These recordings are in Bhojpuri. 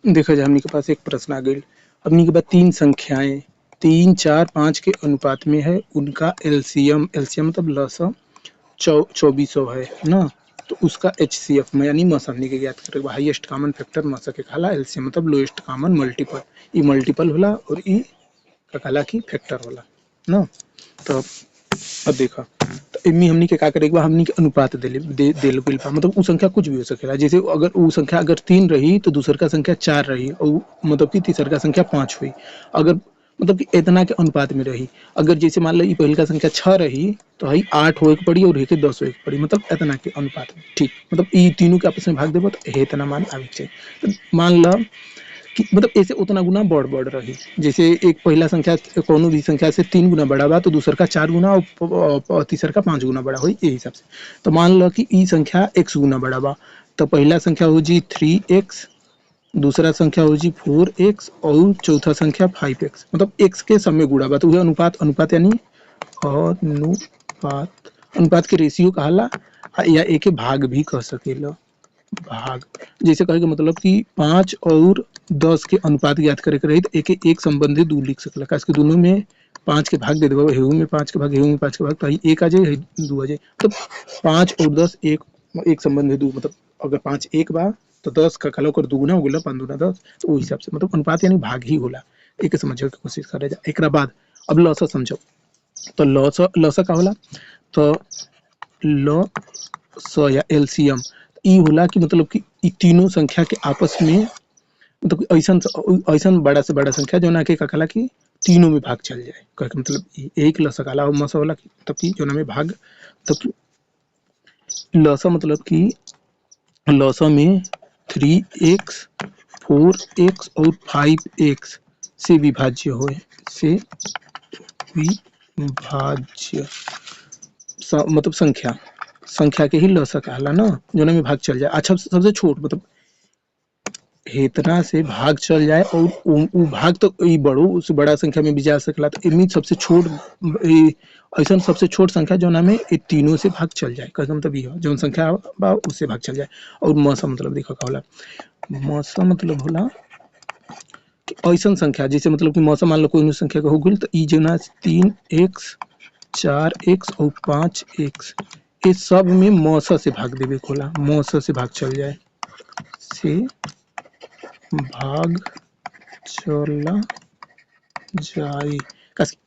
देखा जाए हमनी के पास एक प्रश्न आ गई। हमनी के पास तीन संख्याएं 3, 4, 5 के अनुपात में है, उनका एलसीएम मतलब लसा 2400 है ना। तो उसका एचसीएफ में यानी मसा हमनी के ज्ञात करे। हाईएस्ट कॉमन फैक्टर मसा के कहला। एलसीएम मतलब लोएस्ट कॉमन मल्टीपल। ई मल्टीपल होला और ई का कहला की फैक्टर होला ना। तो अब देखा तो इनमें हमनी के का करे, एक बार हमनी के अनुपात देल गइल बा, मतलब उ संख्या कुछ भी हो सकेला। जैसे अगर उ संख्या अगर 3 रही तो दूसर का संख्या 4 रही और मतलब कि तीसर का संख्या 5 हुई। अगर मतलब कि इतना के अनुपात में रही। अगर जैसे मान लो पहल का संख्या 6 रही तो हई 8 होए के पड़ी और के 10 होए के पड़ी, मतलब इतना के अनुपात में। ठीक, मतलब ई तीनों के आपस में भाग देबो तो इतना मान आवे के चाहिए। तो मान लो कि मतलब ऐसे उतना गुना बढ़ रही। जैसे एक पहला संख्या कोनो भी संख्या से 3 गुना बड़ा बा तो दूसर का 4 गुना और तीसर का 5 गुना बड़ा हुई, यही हिसाब से। तो मान लो कि ई संख्या x गुना बड़ा बा तो पहला संख्या हो जी 3x, दूसरा संख्या हो जी 4x और चौथा संख्या 5x, मतलब x के समय गुणा बा। तो वह अनुपात यानी अनुपात के रेशियो कहला या एक भाग भी कह सकेला। भाग जैसे कहे के मतलब कि 5 और 10 के अनुपात ज्ञात करे के रही तो एक संबंधी दू लिख सकला। काश के दोनों में 5 के भाग दे देबो, हेऊ में 5 के भाग, हेऊ में 5 के भाग, तो एक आ जाए, दू आ जाए। तो 5 और 10 एक संबंधी दू, मतलब अगर 5 एक बा तो 10 का कहलो कर दुगुना हो गेला, 5 दूना 10। तो हिसाब से मतलब अनुपात यानी भाग ही होला। एक समझे के कोशिश करे जा। एकरा बाद अब लसा समझो। तो लसा का होला तो ल या एलसीएम ई होला कि मतलब कि ई तीनों संख्या के आपस में मतलब ऐसा बड़ा से बड़ा संख्या जो ना के कहला कि तीनों में भाग चल जाए। कहे के मतलब एक लसा काला और मसा होला मतलब कि जो ना में भाग मतलब लसा मतलब कि लसा में 3x 4x और 5x से विभाज्य होए, से विभाज्य मतलब संख्या के ही लसा कहला ना, जो में भाग चल जाए। अच्छा सबसे छोट मतलब इतना से भाग चल जाए और उ भाग तो ई बड़ो उससे बड़ा संख्या में भी जा सकला। तो इनमें सबसे छोट ऐसा सबसे छोट संख्या जो नाम है तीनों से भाग चल जाए। कहते मतलब ये जो संख्या बा उससे भाग चल जाए। और मसा मतलब देखो का होला, मसा मतलब होला कि ऐसा संख्या जैसे मतलब कि मौसम मान लो कोई संख्या का हो गई तो ई जो ना 3x 4x और 5x ये सब में मौसा से भाग देवे खोला, मौसा से भाग चल जाए, से भाग चला जाए।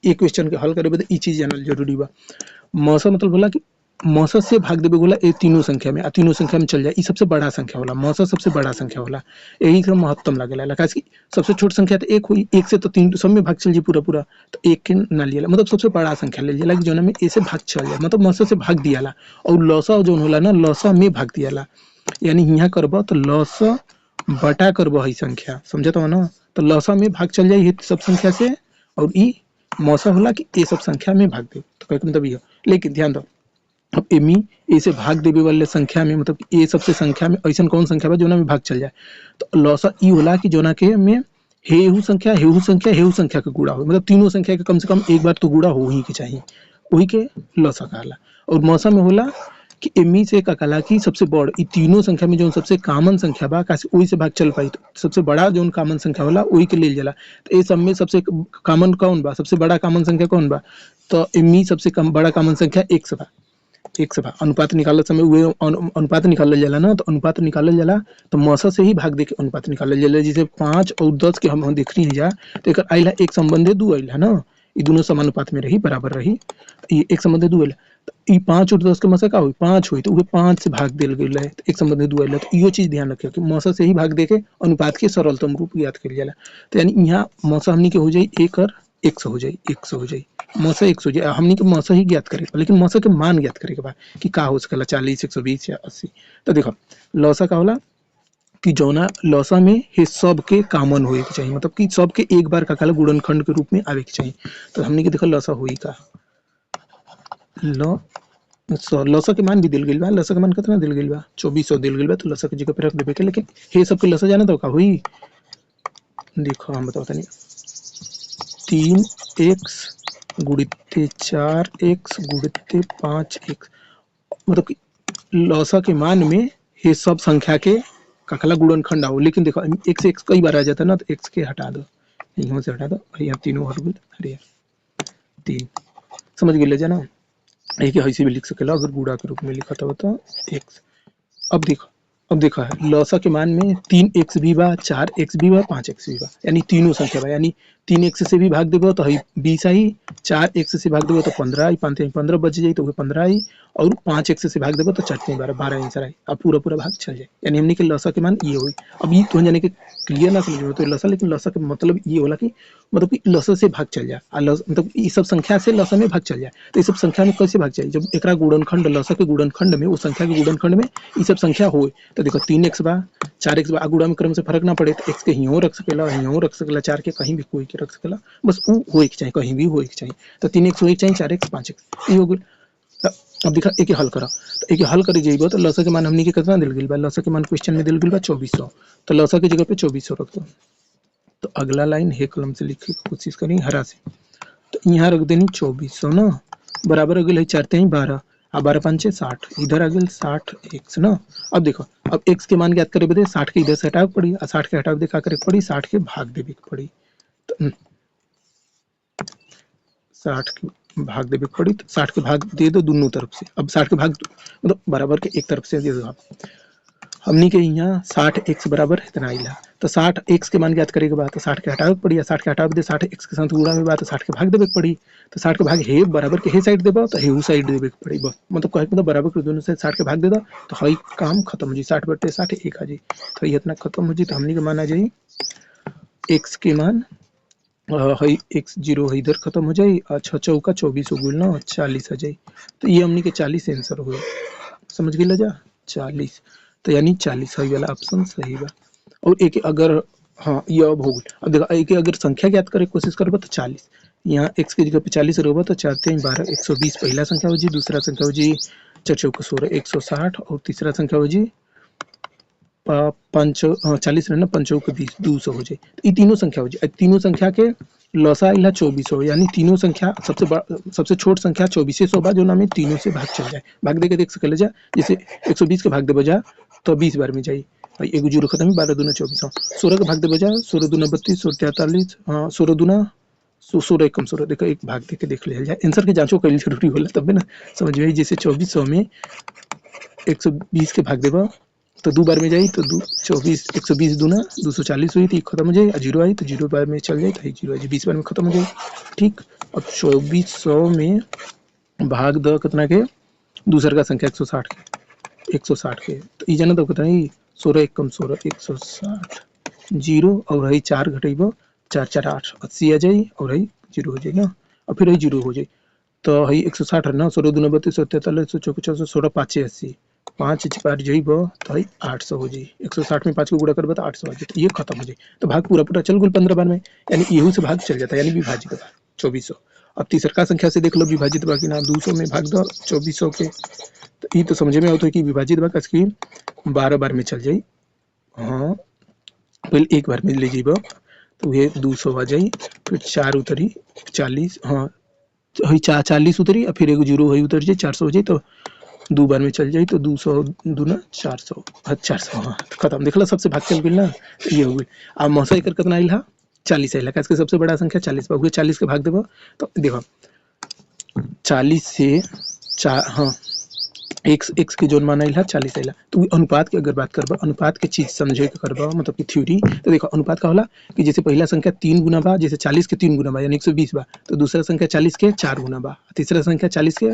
एक क्वेश्चन के हल करे बदे ई चीज जानल जरूरी बा। मौसा मतलब बोला कि मौसा से भाग देवे बोला ये तीनों संख्या में, तीनों संख्या में चल जाए। ई सबसे बड़ा संख्या होला, मौसा सबसे बड़ा संख्या होला, यही का महत्तम लागेला। काहे कि सबसे छोट संख्या तो एक हुई, एक से तो तीन सब में भाग चल जाए पूरा पूरा, तो एक के ना लिया मतलब सबसे बड़ा संख्या ले जाला कि जोना में ए से भाग चल जाए, मतलब मौसा से भाग दियाला। और लौसा जो होला ना लौसा में भाग दियाला, यानी यहाँ करबो तो लौसा बटा करबो है संख्या, समझत हो ना। तो लौसा में भाग चल जाए सब संख्या से और ई मौसा होला कि ये सब संख्या में भाग दे। तो कहे मतलब ये, लेकिन ध्यान दो अब एमी ऐसे भाग देवे वाले संख्या में मतलब ए सबसे संख्या में ऐसा कौन संख्या बा जोना में भाग चल जाए। तो लौसा ई होला कि जोना के में हेहू संख्या के गुणा हो, मतलब तीनों संख्या के कम से कम एक बार तो गुणा हो ही के चाहिए, वही के लौसा कहला। और मौसा में होला कि एमी से का कहला कि सबसे बड़ ई तीनों संख्या में जो सबसे कॉमन संख्या बा कासे वही से भाग चल पाई। तो सबसे बड़ा जो कॉमन संख्या होला वही के लेल जाला। तो ये सब में सबसे कॉमन कौन बा, सबसे बड़ा कॉमन संख्या कौन बा, तो एमी सबसे कम बड़ा कॉमन संख्या एक बा। एक से भाग अनुपात निकालत समय वे अनुपात निकालल जाला ना, तो अनुपात निकालल जाला तो मौसा से ही भाग दे के अनुपात निकालल जाला। जैसे 5 और 10 के हम देख रही जा तो एक आइला एक संबंधी दू आइला ना, ये दोनों समानुपात में रही, बराबर रही। ये एक संबंधी दू आइला तो ये 5 और 10 के मौसा का हुई 5 हुई, तो वो 5 से भाग दिल गई है, तो एक संबंधी दू आइला। तो यो चीज ध्यान रखियो कि मौसा से ही भाग दे के अनुपात के सरलतम रूप याद कर जाला। तो यानी यहाँ मौसा हमनी के हो जाए एक और 100 हो जाए, 100 हो जाए मौसा 100 जाए। हमनी के मौसा ही ज्ञात करे, लेकिन मौसा के मान ज्ञात करे के बाद कि का हो सकेला 40 120 या 80। तो देखो लौसा का होला कि जौना लौसा में ये सब के कॉमन होए के चाहिए, मतलब कि सब के एक बार का काला गुणनखंड के रूप में आवे के चाहिए। तो हमनी के देखो लौसा हुई का लौसा के मान भी दिल गइल बा। लौसा के मान कितना दिल गइल बा 2400 दिल गइल बा। तो लौसा के जगह पे रख देबे के, लेकिन ये सब के लौसा जाने तो का हुई देखो हम बताओ तनी 3x गुणित 4x गुणित 5x, मतलब कि लौसा के मान में ये सब संख्या के का कहला गुणनखंड आओ, लेकिन देखो x x कई बार आ जाता है ना, तो x के हटा दो, यहाँ से हटा दो, यहाँ तीनों हट गए, अरे यार 3 समझ गए ले जाना। एक ऐसे भी लिख सकेला अगर गुणा के रूप में लिखा था तो x। अब देखो है लसा के मान में 3x भी बा, 4x भी बा, 5x भी बा, यानी तीनों संख्या बा, यानी 3x से भी भाग देबो तो है 20 आई, 4x से भाग देबो तो 15 आई, 5 15 बच जाई तो 15 आई, और 5x से भाग देबो तो 4 12 12 आंसर आई। अब पूरा भाग चल जाए, यानी हमने के लसा के मान ये हुई। अब ये तो जाने के क्लियर ना समझ में तो लसा, लेकिन लसा का मतलब ये होला कि मतलब कि लसा से भाग चल जाए, मतलब ये सब संख्या से लसा में भाग चल जाए। तो ये सब संख्या में कैसे भाग जाए, जब एक गुणनखंड लसा के गुणनखंड में, उस संख्या के गुणनखंड में ये सब संख्या हो, तो देखो 3x बा, 4x बा, गुणा में क्रम से फर्क ना पड़े, तो x के हियों रख सकेला, हियों रख सकेला, 4 के कहीं भी कोई के रख सकेला, बस वो होए के चाहिए, कहीं भी होए के चाहिए। तो 3x होए के चाहिए, 4x 5x ये हो गई। अब देखा एक हल करा, तो एक हल करे जाइबो तो लसा के मान हमनी के कितना दिल गेल बा, लसा के मान क्वेश्चन में दिल गेल बा 2400, तो लसा की जगह पे 2400 रख दो। तो अगला लाइन हे कलम से लिखे की कोशिश करी हरा से, तो यहाँ रख देनी 2400 ना, बराबर अगल है 4 3 12, आ 12 5 60, इधर आ गल 60x ना। अब देखो अब x के मान ज्ञात करे बदे 60 के इधर से हटावे पड़ी, आ 60 के हटावे दे का करे पड़ी, 60 के भाग देवे के पड़ी, तो 60 के भाग देवे के पड़ी, तो 60 के भाग दे दो दोनों तरफ से। अब 60 के भाग मतलब बराबर के एक तरफ से दे दो आप, हमनी के यहाँ 60x बराबर इतना आइला, तो 60x के मान ज्ञात करे के बाद तो 60 के हटावे के पड़ी, 60 के हटावे दे 60x के साथ गुणा में बात तो 60 के भाग देवे के पड़ी, तो 60 के भाग हे बराबर के हे साइड देबो तो हे उ साइड देवे के पड़ी, बस मतलब कहे मतलब बराबर के दोनों से 60 के भाग दे दो तो हई काम खत्म हो जी, 60 बटे 60 एक आ जी, तो ये इतना खत्म हो जी। तो हमनी के मान आ जाई x के मान हई x 0 इधर खत्म हो जाई, अच्छा चौका 24 गुना 40 आ जाई, तो ये हमनी के 40 आंसर हुए, समझ गए जा 40, तो यानी 40 है वाला ऑप्शन सही बा। और एक अगर हाँ ये अब हो गया, अब देखो एक अगर संख्या ज्ञात करे कोशिश करबो तो 40, यहाँ x की जगह पे 40 रहबो तो 4 3 12 120 पहला संख्या हो जी, दूसरा संख्या हो जी 4 चौका 16 160, और तीसरा संख्या हो जी 40 रहना 5 चौका 20 200 हो जाए। तो ये तीनों संख्या हो जाए, तीनों संख्या के लसा इला 2400, यानी तीनों संख्या सबसे छोट संख्या 2400 बा, जो ना में तीनों से भाग चल जाए, भाग दे के देख सकले जा, जैसे 120 के भाग दे बजा तो 20 बार में जाई, भाई एगो जीरो खत्म, 12 दूना 24, 16 के भाग दे बजा 16 दूना 32, 16 43, हाँ 16 दूना 16 कम 16, देखो एक भाग दे के देख लिया जाए, आंसर के जांचो कईल जरूरी होला तब ना समझ में, जैसे 2400 में 120 के भाग देबा तो 2 बार में जाई, तो 24 120 दूना 240 हुई, तो खत्म हो जाए, जीरो आई तो 0 बार में चल जाए, तो जीरो आई 20 बार में खत्म हो जाए, ठीक। अब 2400 में भाग द कितना के दूसर का संख्या 160 के, तो ई जाना तो कितना ही 16 1 कम 16 160 जीरो, और है 4 घटेबो 4 4 8 80 आ जाए, और है जीरो हो जाए ना, और फिर है जीरो हो जाए, तो है 160 है ना, 16 दूना 32 43 44 16 5 80, 5 बार जाइबो तो है 800 हो जाए, 160 में 5 को गुणा करबो तो 800 आ जाए, तो ये खत्म हो जाए, तो भाग पूरा चल गल 15 बार में, यानी यहू से भाग चल जाता है, यानी विभाजित भाग 2400। अब तीसरा संख्या से देख लो विभाजित बाकी ना 200 में भाग दो 2400 के, तो ये तो समझ में आता है कि विभाजित भाग इसकी 12 बार में चल जाए, हाँ पहले एक बार में ले जाइबो तो ये 200 आ जाए, फिर 4 उतरी 40, हाँ 40 उतरी, और फिर एक जीरो है उतर जाए 400 हो जाए, तो 2 बार में चल जाए, तो 200 दूना 400 400, हाँ तो खत्म, देख लो सबसे भाग चल गई ना, तो ये हो गई। अब मौसा एक कितना आइल 40 आइल, इसके सबसे बड़ा संख्या 40 बा, 40 के भाग देबो तो देखो 40 से 4, हाँ x के जोन मान आइल 40 आइला, तो अनुपात की अगर बात करबा, अनुपात के चीज समझे के करबा मतलब कि थ्योरी, तो देखो अनुपात का होला कि जैसे पहला संख्या 3 गुना बा, जैसे 40 के 3 गुना बा यानी 120 बा, तो दूसरा संख्या 40 के 4 गुना बा, तीसरा संख्या 40 के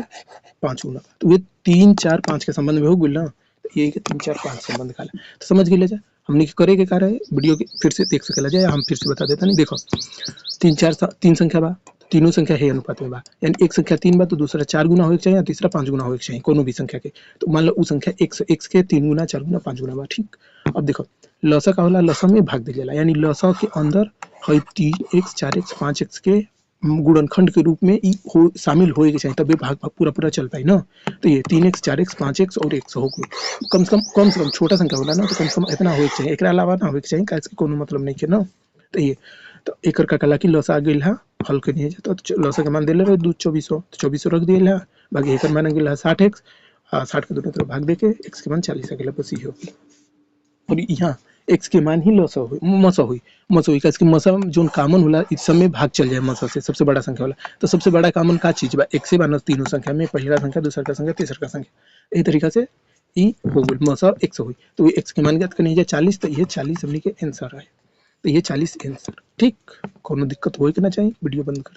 5 गुना, तो ये 3 4 5 के संबंध में हो गइल ना, तो ये 3 4 5 संबंध खाला, तो समझ गइल जा हमने करे के कार्य वीडियो के फिर से देख सकेला जाए, हम फिर से बता देता नहीं, देखो 3 संख्या बा, तीनों संख्या है अनुपात में बा, यानी एक संख्या 3 बा तो दूसरा 4 गुना होके चाहिए, तीसरा 5 गुना होके चाहिए, कोनो भी संख्या के, तो मान लो वो संख्या x के 3 गुना 4 गुना 5 गुना बा, ठीक। अब देखो लसा का होला, लसा में भाग दे जाला, यानी लसा के अंदर है 3x 4x 5x के गुणनखंड के रूप में शामिल होए के चाहिए, तब भाग पूरा चल पाई ना, तो ये 3x 4x 5x और x हो गई, कम से कम छोटा संख्या होला ना, तो कम से कम इतना होए के चाहिए, एक अलावा ना होए के चाहिए, काहे कोनो मतलब नहीं है ना, तो ये तो एकर का कला की लसा आ गइल है, हल के नहीं जाता, तो लसा के मान देले रहे 2400, तो 2400 रख दिए, बाकी एकर मान गेल 60x, 60 के दोनों तरफ भाग दे के x के मान 40 आ गेल, बस ये हो गई। और यहाँ x के मान ही लस हो मसा हुई कैसे मसा जो कॉमन होला इस समय भाग चल जाए मसा से सबसे बड़ा संख्या होला तो सबसे बड़ा कॉमन का चीज बा x से बना तीनों संख्या में पहला संख्या दूसरा का संख्या तीसरा का संख्या यही तरीका से ई हो गई मसा x हुई तो x के मान ज्ञात करनी है 40 तो ये 40 हमने के आंसर है तो ये 40 आंसर ठीक कोनो दिक्कत होए के ना चाहिए वीडियो बंद कर